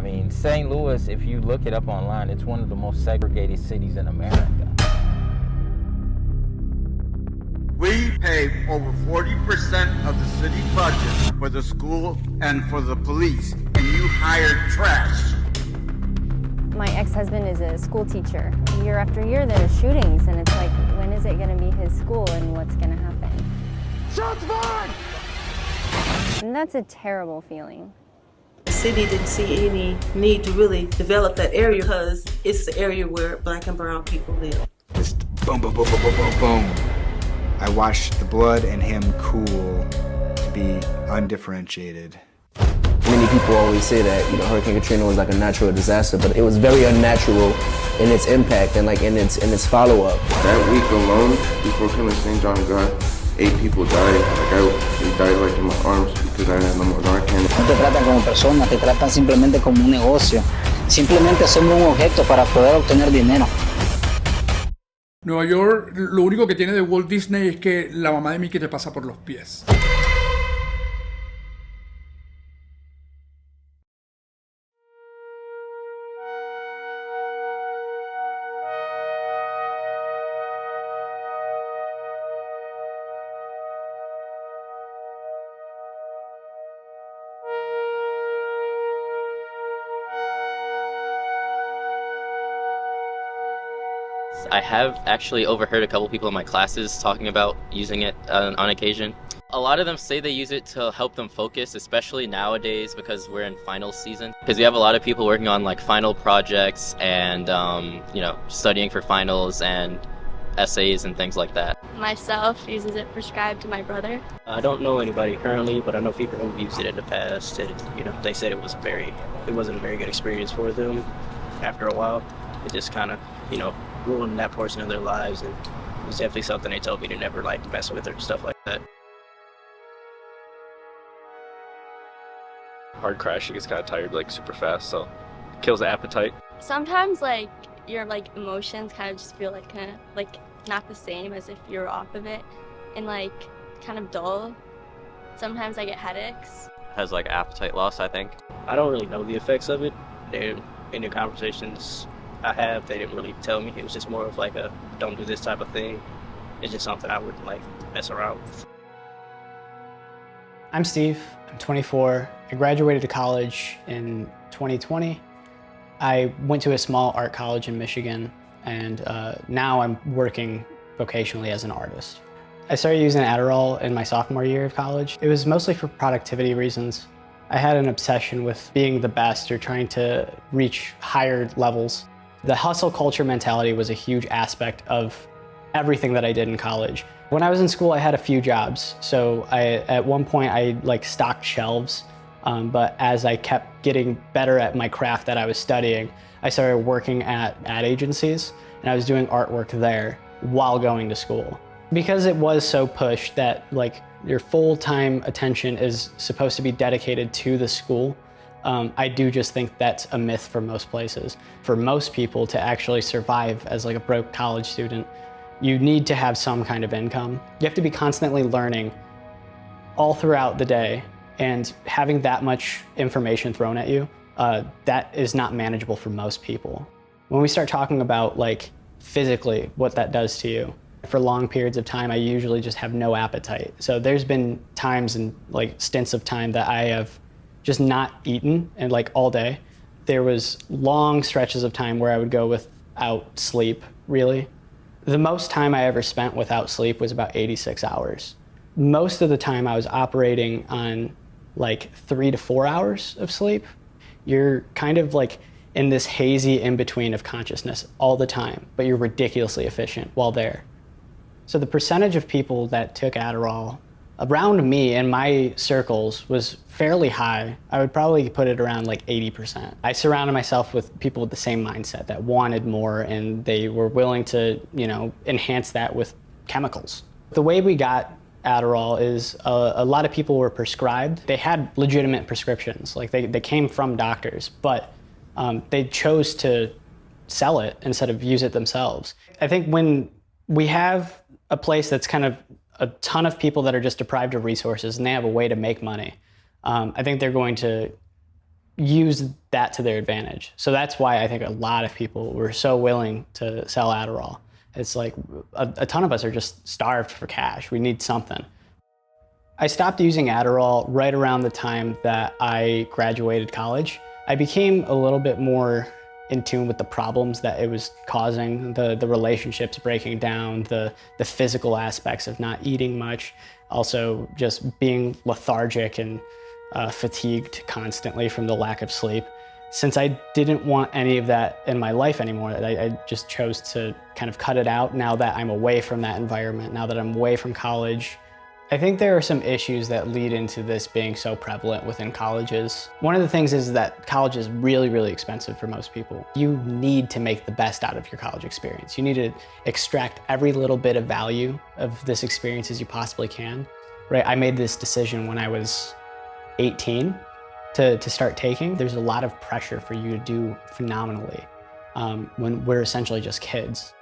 I mean, St. Louis, if you look it up online, it's one of the most segregated cities in America. We pay over 40% of the city budget for the school and for the police, and you hire trash. My ex-husband is a school teacher. Year after year there's shootings, and it's like, when is it going to be his school and what's going to happen? Shots fired! And that's a terrible feeling. The city didn't see any need to really develop that area because it's the area where Black and brown people live. Just boom, boom, boom, boom, boom, boom, boom. I watched the blood in him cool to be undifferentiated. Many people always say that, Hurricane Katrina was like a natural disaster, but it was very unnatural in its impact and like in its follow-up. That week alone, before killing St. John God, 8 people died. They died like in my arms because I had no more Narcan. No te tratan como persona, te tratan simplemente como un negocio. Simplemente somos un objeto para poder obtener dinero. Nueva York, lo único que tiene de Walt Disney es que la mamá de Mickey te pasa por los pies. I have actually overheard a couple people in my classes talking about using it on occasion. A lot of them say they use it to help them focus, especially nowadays because we're in finals season. Because we have a lot of people working on like final projects and studying for finals and essays and things like that. Myself uses it prescribed to my brother. I don't know anybody currently, but I know people who've used it in the past. They said it wasn't a very good experience for them. After a while, it just kind of, ruined that portion of their lives, and it was definitely something they told me to never mess with or stuff like that. Hard crashing is kind of tired super fast, so it kills the appetite. Sometimes your emotions kind of just feel not the same as if you're off of it, and kind of dull. Sometimes I get headaches. Has appetite loss, I think. I don't really know the effects of it. In the conversations I have, they didn't really tell me. It was just more of a don't do this type of thing. It's just something I wouldn't mess around with. I'm Steve, I'm 24. I graduated college in 2020. I went to a small art college in Michigan, and now I'm working vocationally as an artist. I started using Adderall in my sophomore year of college. It was mostly for productivity reasons. I had an obsession with being the best or trying to reach higher levels. The hustle culture mentality was a huge aspect of everything that I did in college. When I was in school, I had a few jobs. So at one point I stocked shelves, but as I kept getting better at my craft that I was studying, I started working at ad agencies, and I was doing artwork there while going to school. Because it was so pushed that your full-time attention is supposed to be dedicated to the school, I do just think that's a myth for most places. For most people to actually survive as a broke college student, you need to have some kind of income. You have to be constantly learning all throughout the day, and having that much information thrown at you, that is not manageable for most people. When we start talking about physically what that does to you, for long periods of time, I usually just have no appetite. So there's been times and stints of time that I have just not eaten and all day. There was long stretches of time where I would go without sleep, really. The most time I ever spent without sleep was about 86 hours. Most of the time I was operating on 3 to 4 hours of sleep. You're kind of in this hazy in-between of consciousness all the time, but you're ridiculously efficient while there. So the percentage of people that took Adderall around me in my circles was fairly high. I would probably put it around 80%. I surrounded myself with people with the same mindset that wanted more, and they were willing to, enhance that with chemicals. The way we got Adderall is a lot of people were prescribed. They had legitimate prescriptions, they came from doctors, but they chose to sell it instead of use it themselves. I think when we have a place that's kind of a ton of people that are just deprived of resources and they have a way to make money, I think they're going to, use that to their advantage. So that's why I think a lot of people were so willing to sell Adderall. It's like a ton of us are just starved for cash. We need something. I stopped using Adderall right around the time that I graduated college. I became a little bit more in tune with the problems that it was causing, the relationships breaking down, the physical aspects of not eating much, also just being lethargic and fatigued constantly from the lack of sleep. Since I didn't want any of that in my life anymore, I just chose to kind of cut it out now that I'm away from that environment, now that I'm away from college. I think there are some issues that lead into this being so prevalent within colleges. One of the things is that college is really, really expensive for most people. You need to make the best out of your college experience. You need to extract every little bit of value of this experience as you possibly can. Right? I made this decision when I was 18 to start taking. There's a lot of pressure for you to do phenomenally when we're essentially just kids.